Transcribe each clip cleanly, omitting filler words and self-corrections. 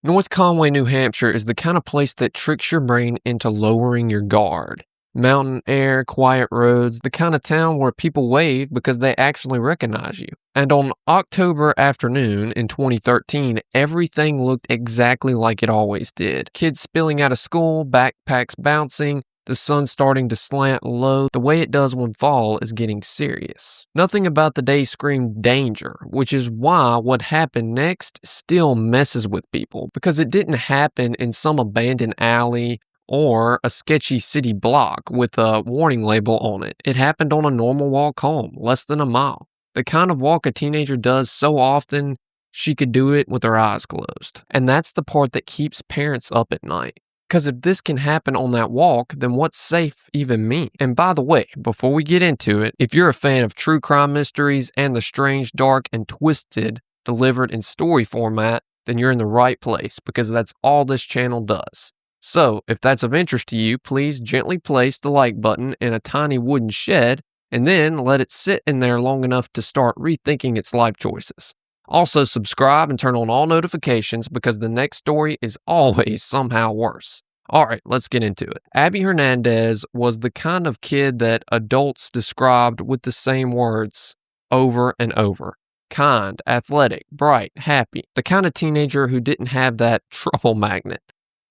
North Conway, New Hampshire is the kind of place that tricks your brain into lowering your guard. Mountain air, quiet roads, the kind of town where people wave because they actually recognize you. And on October afternoon in 2013, everything looked exactly like it always did. Kids spilling out of school, backpacks bouncing, the sun starting to slant low, the way it does when fall is getting serious. Nothing about the day screamed danger, which is why what happened next still messes with people, because it didn't happen in some abandoned alley or a sketchy city block with a warning label on it. It happened on a normal walk home, less than a mile. The kind of walk a teenager does so often, she could do it with her eyes closed. And that's the part that keeps parents up at night. Because if this can happen on that walk, then what's safe even mean? And by the way, before we get into it, if you're a fan of true crime mysteries and the strange, dark, and twisted delivered in story format, then you're in the right place, because that's all this channel does. So, if that's of interest to you, please gently place the like button in a tiny wooden shed and then let it sit in there long enough to start rethinking its life choices. Also, subscribe and turn on all notifications because the next story is always somehow worse. Alright, let's get into it. Abby Hernandez was the kind of kid that adults described with the same words over and over. Kind, athletic, bright, happy. The kind of teenager who didn't have that trouble magnet.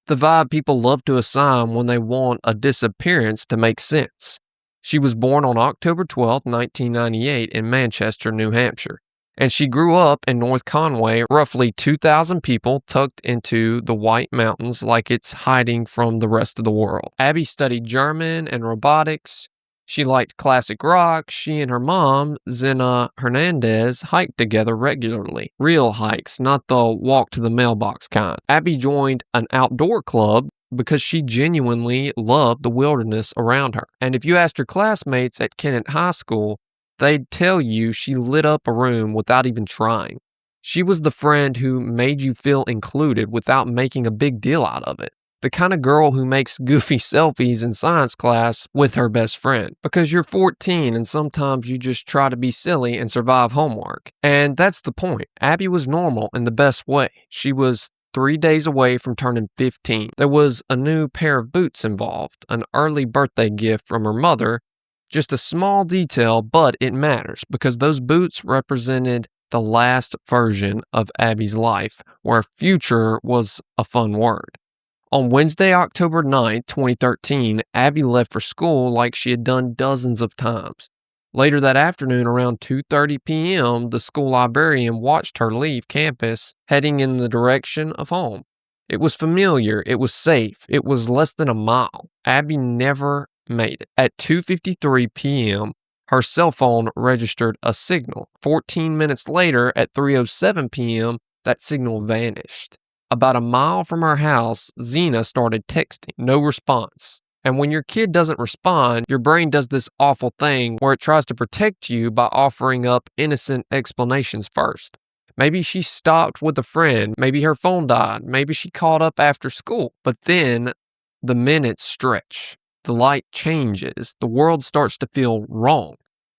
The vibe people love to assign when they want a disappearance to make sense. She was born on October 12, 1998 in Manchester, New Hampshire, and she grew up in North Conway, roughly 2,000 people tucked into the White Mountains like it's hiding from the rest of the world. Abby studied German and robotics. She liked classic rock. She and her mom, Zena Hernandez, hiked together regularly. Real hikes, not the walk to the mailbox kind. Abby joined an outdoor club because she genuinely loved the wilderness around her. And if you asked her classmates at Kennett High School, they'd tell you she lit up a room without even trying. She was the friend who made you feel included without making a big deal out of it. The kind of girl who makes goofy selfies in science class with her best friend. Because you're 14 and sometimes you just try to be silly and survive homework. And that's the point. Abby was normal in the best way. She was 3 days away from turning 15. There was a new pair of boots involved, an early birthday gift from her mother. Just a small detail, but it matters because those boots represented the last version of Abby's life, where future was a fun word. On Wednesday, October 9, 2013, Abby left for school like she had done dozens of times. Later that afternoon, around 2:30 p.m., the school librarian watched her leave campus, heading in the direction of home. It was familiar, it was safe, it was less than a mile. Abby never made it. At 2:53 p.m., her cell phone registered a signal. 14 minutes later, at 3:07 p.m., that signal vanished. About a mile from her house, Zena started texting. No response. And when your kid doesn't respond, your brain does this awful thing where it tries to protect you by offering up innocent explanations first. Maybe she stopped with a friend. Maybe her phone died. Maybe she called up after school. But then the minutes stretch. The light changes. The world starts to feel wrong.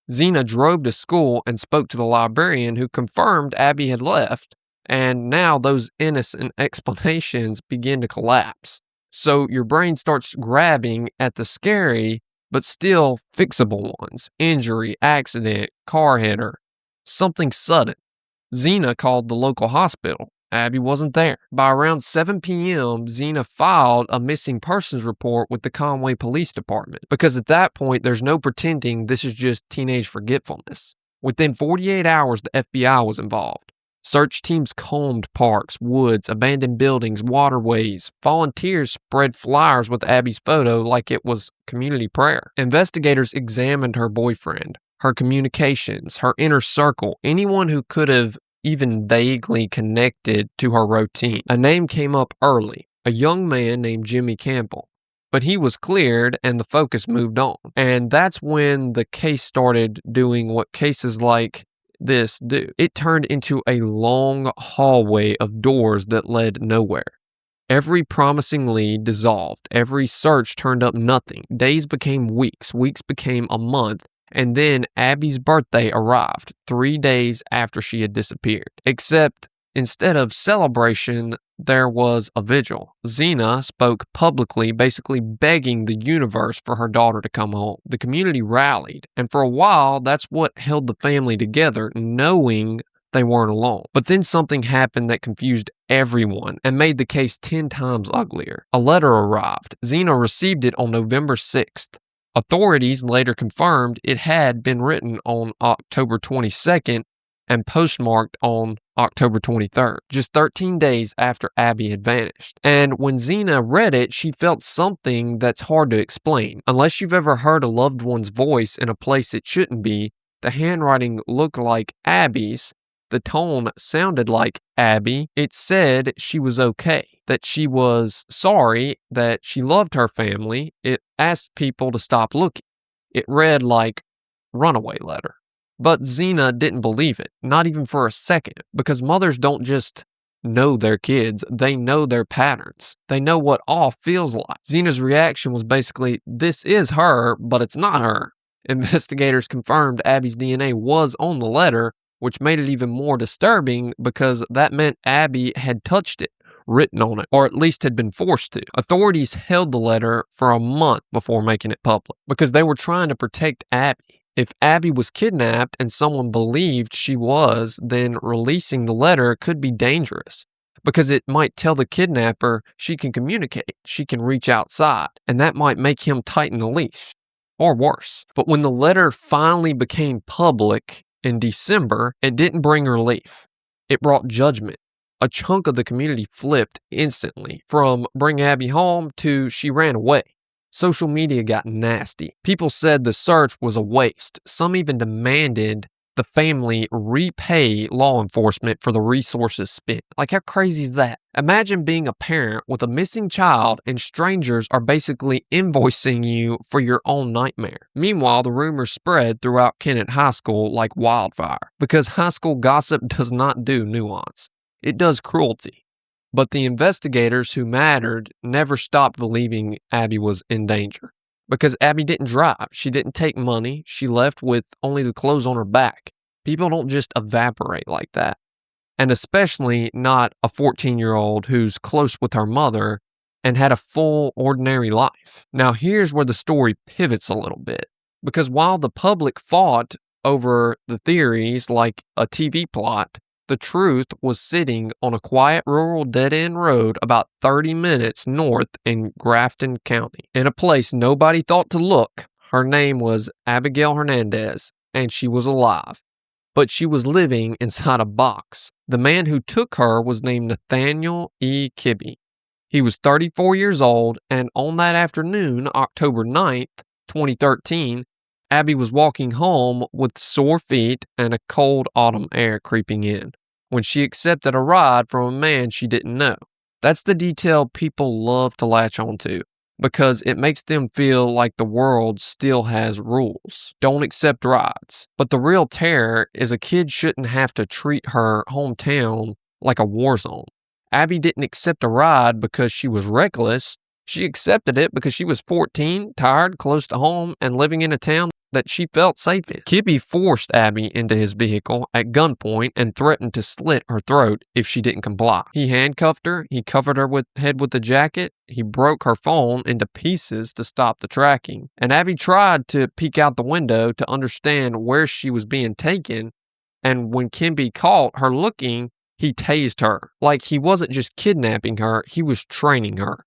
Zena drove to school and spoke to the librarian who confirmed Abby had left. And now those innocent explanations begin to collapse. So your brain starts grabbing at the scary, but still fixable ones. Injury, accident, car hit her, something sudden. Zena called the local hospital. Abby wasn't there. By around 7 p.m., Zena filed a missing persons report with the Conway Police Department. Because at that point, there's no pretending this is just teenage forgetfulness. Within 48 hours, the FBI was involved. Search teams combed parks, woods, abandoned buildings, waterways. Volunteers spread flyers with Abby's photo like it was community prayer. Investigators examined her boyfriend, her communications, her inner circle, anyone who could have even vaguely connected to her routine. A name came up early, a young man named Jimmy Campbell. But he was cleared and the focus moved on. And that's when the case started doing what cases like this do. It turned into a long hallway of doors that led nowhere. Every promising lead dissolved. Every search turned up nothing. Days became weeks. Weeks became a month. And then Abby's birthday arrived 3 days after she had disappeared. Except Instead of celebration, there was a vigil. Xena spoke publicly, basically begging the universe for her daughter to come home. The community rallied, and for a while, that's what held the family together, knowing they weren't alone. But then something happened that confused everyone and made the case 10 times uglier. A letter arrived. Xena received it on November 6th. Authorities later confirmed it had been written on October 22nd and postmarked on October 23rd, just 13 days after Abby had vanished. And when Xena read it, she felt something that's hard to explain. Unless you've ever heard a loved one's voice in a place it shouldn't be, the handwriting looked like Abby's. The tone sounded like Abby. It said she was okay, that she was sorry, that she loved her family. It asked people to stop looking. It read like runaway letter. But Xena didn't believe it, not even for a second, because mothers don't just know their kids, they know their patterns. They know what off feels like. Xena's reaction was basically, this is her, but it's not her. Investigators confirmed Abby's DNA was on the letter, which made it even more disturbing because that meant Abby had touched it, written on it, or at least had been forced to. Authorities held the letter for a month before making it public because they were trying to protect Abby. If Abby was kidnapped and someone believed she was, then releasing the letter could be dangerous because it might tell the kidnapper she can communicate, she can reach outside, and that might make him tighten the leash, or worse. But when the letter finally became public in December, it didn't bring relief. It brought judgment. A chunk of the community flipped instantly, from bring Abby home to she ran away. Social media got nasty. People said the search was a waste. Some even demanded the family repay law enforcement for the resources spent. Like, how crazy is that? Imagine being a parent with a missing child and strangers are basically invoicing you for your own nightmare. Meanwhile, the rumors spread throughout Kennett High School like wildfire because high school gossip does not do nuance. It does cruelty. But the investigators who mattered never stopped believing Abby was in danger. Because Abby didn't drive, she didn't take money, she left with only the clothes on her back. People don't just evaporate like that. And especially not a 14-year-old who's close with her mother and had a full, ordinary life. Now here's where the story pivots a little bit. Because while the public fought over the theories like a TV plot, the truth was sitting on a quiet rural dead-end road about 30 minutes north in Grafton County, in a place nobody thought to look. Her name was Abby Hernandez, and she was alive. But she was living inside a box. The man who took her was named Nathaniel Kibby. He was 34 years old, and on that afternoon, October 9th, 2013, Abby was walking home with sore feet and a cold autumn air creeping in when she accepted a ride from a man she didn't know. That's the detail people love to latch onto because it makes them feel like the world still has rules. Don't accept rides. But the real terror is a kid shouldn't have to treat her hometown like a war zone. Abby didn't accept a ride because she was reckless. She accepted it because she was 14, tired, close to home, and living in a town that she felt safe in. Kibby forced Abby into his vehicle at gunpoint and threatened to slit her throat if she didn't comply. He handcuffed her, he covered her head with a jacket, he broke her phone into pieces to stop the tracking, and Abby tried to peek out the window to understand where she was being taken, and when Kibby caught her looking, he tased her. Like he wasn't just kidnapping her, he was training her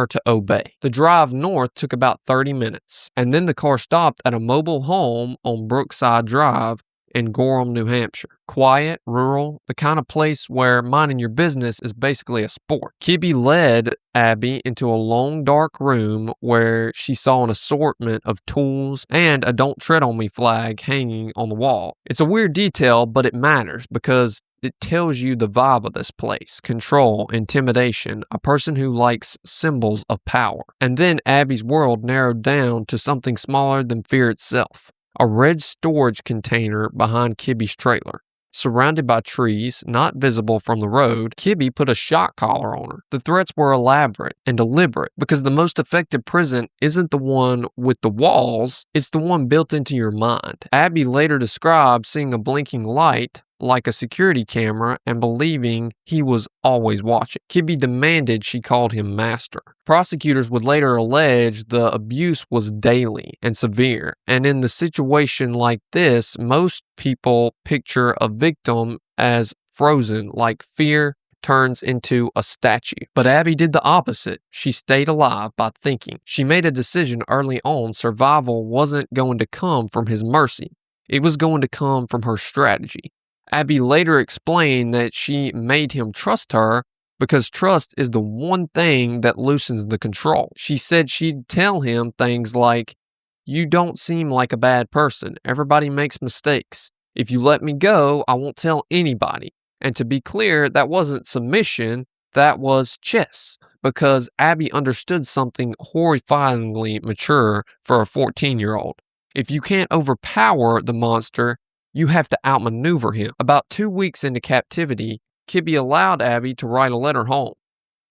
to obey. The drive north took about 30 minutes, and then the car stopped at a mobile home on Brookside Drive in Gorham, New Hampshire. Quiet, rural, the kind of place where minding your business is basically a sport. Kibby led Abby into a long, dark room where she saw an assortment of tools and a "Don't Tread on Me" flag hanging on the wall. It's a weird detail, but it matters because it tells you the vibe of this place. Control, intimidation, a person who likes symbols of power. And then Abby's world narrowed down to something smaller than fear itself. A red storage container behind Kibby's trailer. Surrounded by trees, not visible from the road, Kibby put a shock collar on her. The threats were elaborate and deliberate because the most effective prison isn't the one with the walls, it's the one built into your mind. Abby later described seeing a blinking light like a security camera and believing he was always watching. Kibby demanded she called him master. Prosecutors would later allege the abuse was daily and severe, and in the situation like this, most people picture a victim as frozen, like fear turns into a statue. But Abby did the opposite. She stayed alive by thinking. She made a decision early on survival wasn't going to come from his mercy. It was going to come from her strategy. Abby later explained that she made him trust her because trust is the one thing that loosens the control. She said she'd tell him things like, "You don't seem like a bad person. Everybody makes mistakes. If you let me go, I won't tell anybody." And to be clear, that wasn't submission, that was chess, because Abby understood something horrifyingly mature for a 14-year-old. If you can't overpower the monster, you have to outmaneuver him. About 2 weeks into captivity, Kibby allowed Abby to write a letter home.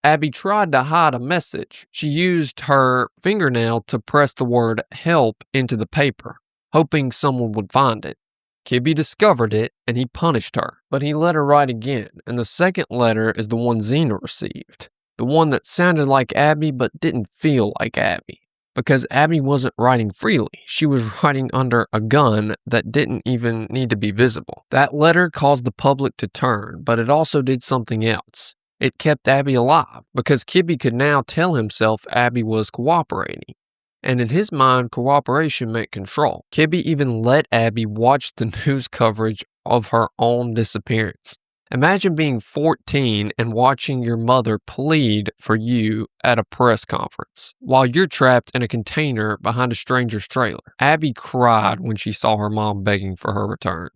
Abby tried to hide a message. She used her fingernail to press the word help into the paper, hoping someone would find it. Kibby discovered it, and he punished her. But he let her write again, and the second letter is the one Xena received. The one that sounded like Abby but didn't feel like Abby. Because Abby wasn't writing freely. She was writing under a gun that didn't even need to be visible. That letter caused the public to turn, but it also did something else. It kept Abby alive, because Kibby could now tell himself Abby was cooperating. And in his mind, cooperation meant control. Kibby even let Abby watch the news coverage of her own disappearance. Imagine being 14 and watching your mother plead for you at a press conference while you're trapped in a container behind a stranger's trailer. Abby cried when she saw her mom begging for her return.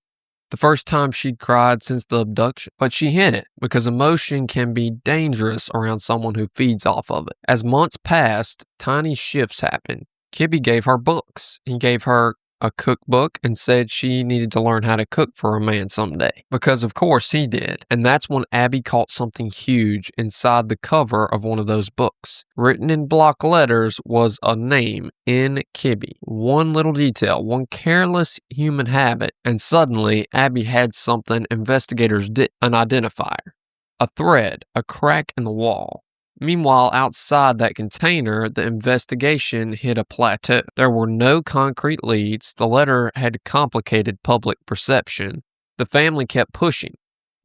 The first time she'd cried since the abduction, but she hid it because emotion can be dangerous around someone who feeds off of it. As months passed, tiny shifts happened. Kibby gave her books. He gave her a cookbook and said she needed to learn how to cook for a man someday. Because of course he did. And that's when Abby caught something huge inside the cover of one of those books. Written in block letters was a name, N. Kibby. One little detail, one careless human habit, and suddenly Abby had something investigators didn't, an identifier. A thread, a crack in the wall. Meanwhile, outside that container, the investigation hit a plateau. There were no concrete leads. The letter had complicated public perception. The family kept pushing.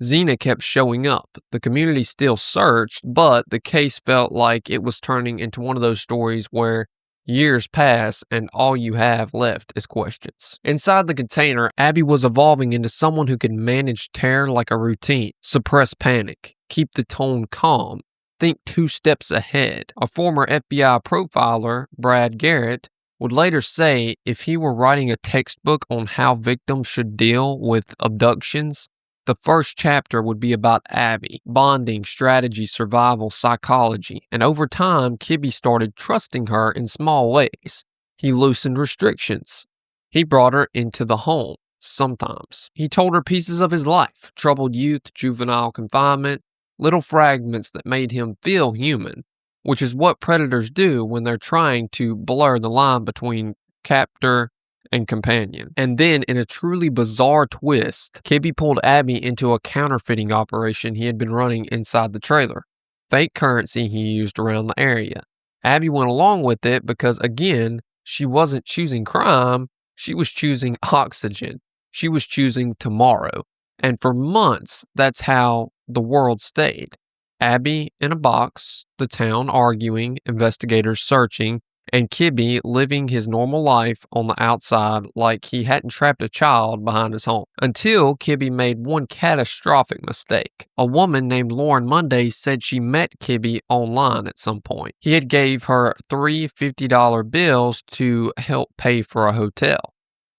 Xena kept showing up. The community still searched, but the case felt like it was turning into one of those stories where years pass and all you have left is questions. Inside the container, Abby was evolving into someone who could manage terror like a routine, suppress panic, keep the tone calm, think 2 steps ahead. A former FBI profiler, Brad Garrett, would later say if he were writing a textbook on how victims should deal with abductions, the first chapter would be about Abby, bonding, strategy, survival, psychology, and over time, Kibby started trusting her in small ways. He loosened restrictions. He brought her into the home, sometimes. He told her pieces of his life, troubled youth, juvenile confinement, little fragments that made him feel human, which is what predators do when they're trying to blur the line between captor and companion. And then, in a truly bizarre twist, Kibby pulled Abby into a counterfeiting operation he had been running inside the trailer. Fake currency he used around the area. Abby went along with it because, again, she wasn't choosing crime, she was choosing oxygen. She was choosing tomorrow. And for months, that's how the world stayed. Abby in a box, the town arguing, investigators searching, and Kibby living his normal life on the outside like he hadn't trapped a child behind his home. Until Kibby made one catastrophic mistake. A woman named Lauren Monday said she met Kibby online at some point. He had gave her 3 $50 bills to help pay for a hotel.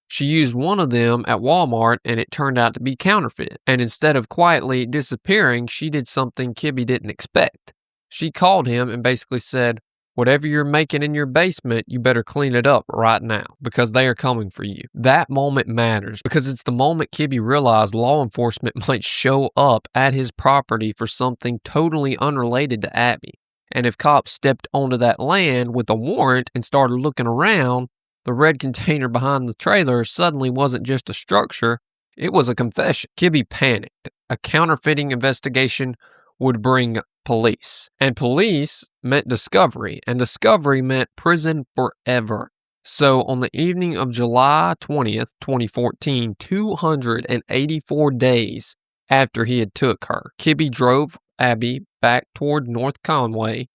She used one of them at Walmart and it turned out to be counterfeit. And instead of quietly disappearing, she did something Kibby didn't expect. She called him and basically said, "Whatever you're making in your basement, you better clean it up right now because they are coming for you." That moment matters because it's the moment Kibby realized law enforcement might show up at his property for something totally unrelated to Abby. And if cops stepped onto that land with a warrant and started looking around, the red container behind the trailer suddenly wasn't just a structure, It was a confession. Kibby panicked. A counterfeiting investigation would bring police. And police meant discovery. And discovery meant prison forever. So on the evening of July 20th, 2014, 284 days after he had took her, Kibby drove Abby back toward North Conway.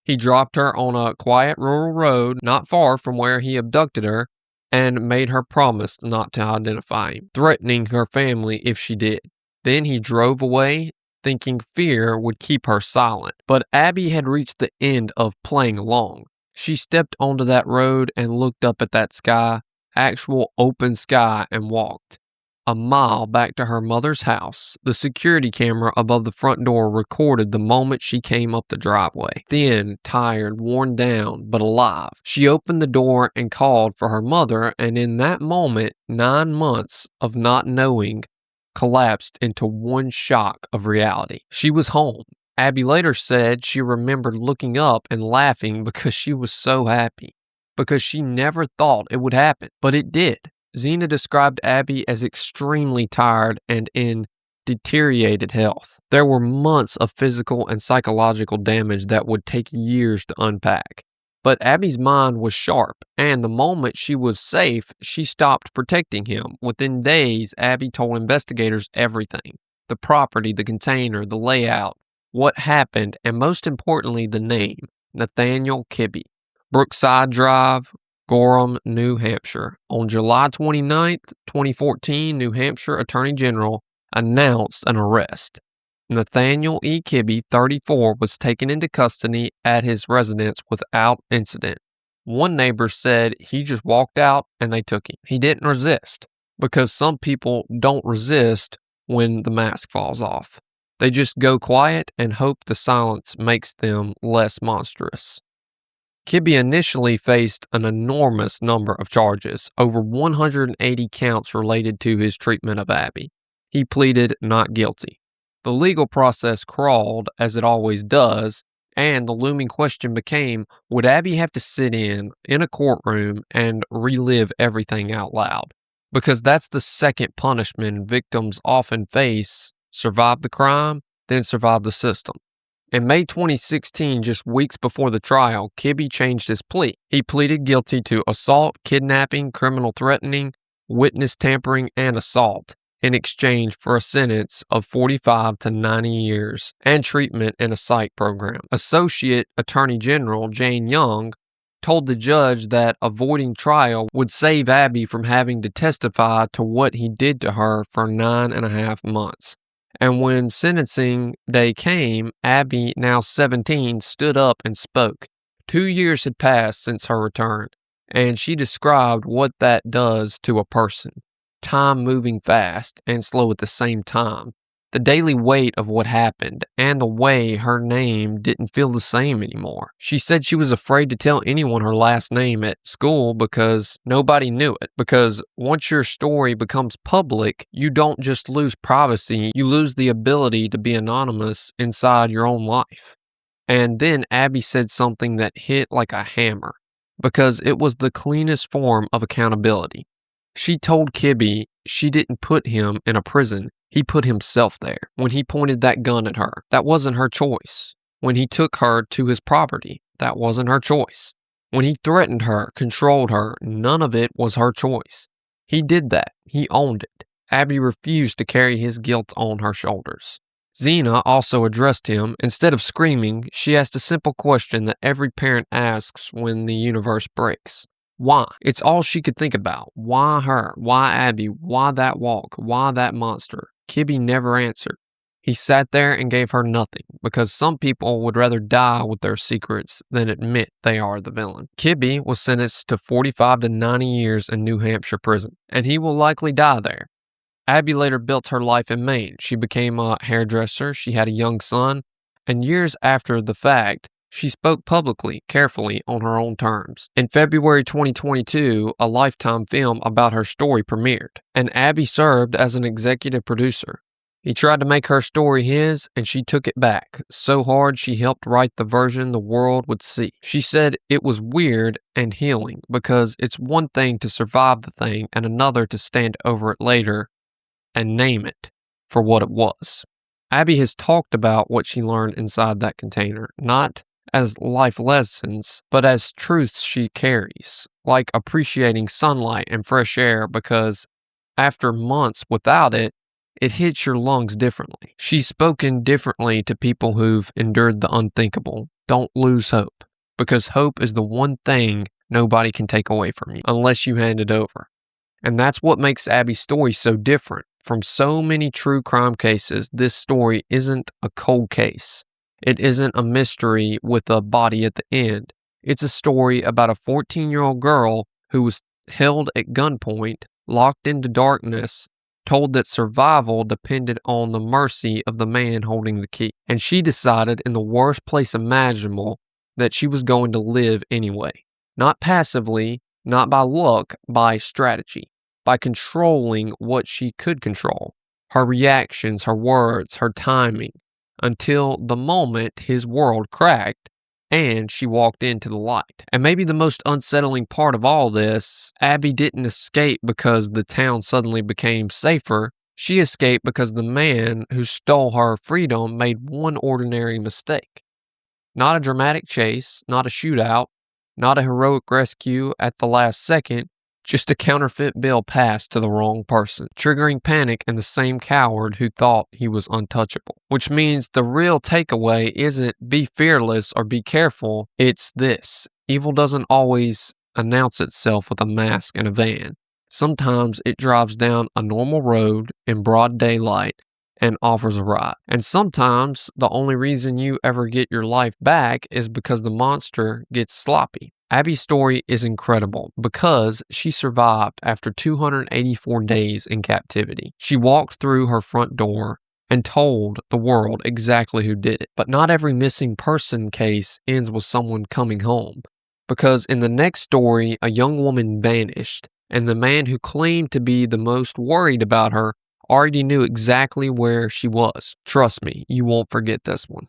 He dropped her on a quiet rural road not far from where he abducted her and made her promise not to identify him, threatening her family if she did. Then he drove away, thinking fear would keep her silent. But Abby had reached the end of playing along. She stepped onto that road and looked up at that sky, actual open sky, and walked. A mile back to her mother's house, the security camera above the front door recorded the moment she came up the driveway. Thin, tired, worn down, but alive. She opened the door and called for her mother, and in that moment, 9 months of not knowing collapsed into one shock of reality. She was home. Abby later said she remembered looking up and laughing because she was so happy, because she never thought it would happen, but it did. Zena described Abby as extremely tired and in deteriorated health. There were months of physical and psychological damage that would take years to unpack. But Abby's mind was sharp, and the moment she was safe, she stopped protecting him. Within days, Abby told investigators everything: the property, the container, the layout, what happened, and most importantly, the name: Nathaniel Kibby. Brookside Drive, Gorham, New Hampshire. On July 29th, 2014, New Hampshire Attorney General announced an arrest. Nathaniel E. Kibby, 34, was taken into custody at his residence without incident. One neighbor said he just walked out and they took him. He didn't resist, because some people don't resist when the mask falls off. They just go quiet and hope the silence makes them less monstrous. Kibby initially faced an enormous number of charges, over 180 counts related to his treatment of Abby. He pleaded not guilty. The legal process crawled, as it always does, and the looming question became, would Abby have to sit in a courtroom and relive everything out loud? Because that's the second punishment victims often face: survive the crime, then survive the system. In May 2016, just weeks before the trial, Kibby changed his plea. He pleaded guilty to assault, kidnapping, criminal threatening, witness tampering, and assault in exchange for a sentence of 45 to 90 years and treatment in a psych program. Associate Attorney General Jane Young told the judge that avoiding trial would save Abby from having to testify to what he did to her for 9.5 months. And when sentencing day came, Abby, now 17, stood up and spoke. 2 years had passed since her return, and she described what that does to a person. Time moving fast and slow at the same time. The daily weight of what happened and the way her name didn't feel the same anymore. She said she was afraid to tell anyone her last name at school because nobody knew it. Because once your story becomes public, you don't just lose privacy, you lose the ability to be anonymous inside your own life. And then Abby said something that hit like a hammer, because it was the cleanest form of accountability. She told Kibby she didn't put him in a prison. He put himself there. When he pointed that gun at her, that wasn't her choice. When he took her to his property, that wasn't her choice. When he threatened her, controlled her, none of it was her choice. He did that. He owned it. Abby refused to carry his guilt on her shoulders. Zena also addressed him. Instead of screaming, she asked a simple question that every parent asks when the universe breaks. Why? It's all she could think about. Why her? Why Abby? Why that walk? Why that monster? Kibby never answered. He sat there and gave her nothing, because some people would rather die with their secrets than admit they are the villain. Kibby was sentenced to 45 to 90 years in New Hampshire prison, and he will likely die there. Abby later built her life in Maine. She became a hairdresser, she had a young son, and years after the fact, she spoke publicly, carefully, on her own terms. In February 2022, a Lifetime film about her story premiered, and Abby served as an executive producer. He tried to make her story his, and she took it back so hard she helped write the version the world would see. She said it was weird and healing, because it's one thing to survive the thing and another to stand over it later and name it for what it was. Abby has talked about what she learned inside that container, not as life lessons, but as truths she carries, like appreciating sunlight and fresh air because after months without it, it hits your lungs differently. She's spoken differently to people who've endured the unthinkable. Don't lose hope, because hope is the one thing nobody can take away from you unless you hand it over. And that's what makes Abby's story so different. From so many true crime cases, this story isn't a cold case. It isn't a mystery with a body at the end. It's a story about a 14-year-old girl who was held at gunpoint, locked into darkness, told that survival depended on the mercy of the man holding the key. And she decided in the worst place imaginable that she was going to live anyway. Not passively, not by luck, by strategy, by controlling what she could control. Her reactions, her words, her timing, until the moment his world cracked and she walked into the light. And maybe the most unsettling part of all this, Abby didn't escape because the town suddenly became safer. She escaped because the man who stole her freedom made one ordinary mistake. Not a dramatic chase, not a shootout, not a heroic rescue at the last second, just a counterfeit bill passed to the wrong person, triggering panic in the same coward who thought he was untouchable. Which means the real takeaway isn't be fearless or be careful, it's this. Evil doesn't always announce itself with a mask and a van. Sometimes it drives down a normal road in broad daylight and offers a ride. And sometimes the only reason you ever get your life back is because the monster gets sloppy. Abby's story is incredible because she survived after 284 days in captivity. She walked through her front door and told the world exactly who did it. But not every missing person case ends with someone coming home, because in the next story, a young woman vanished, and the man who claimed to be the most worried about her already knew exactly where she was. Trust me, you won't forget this one.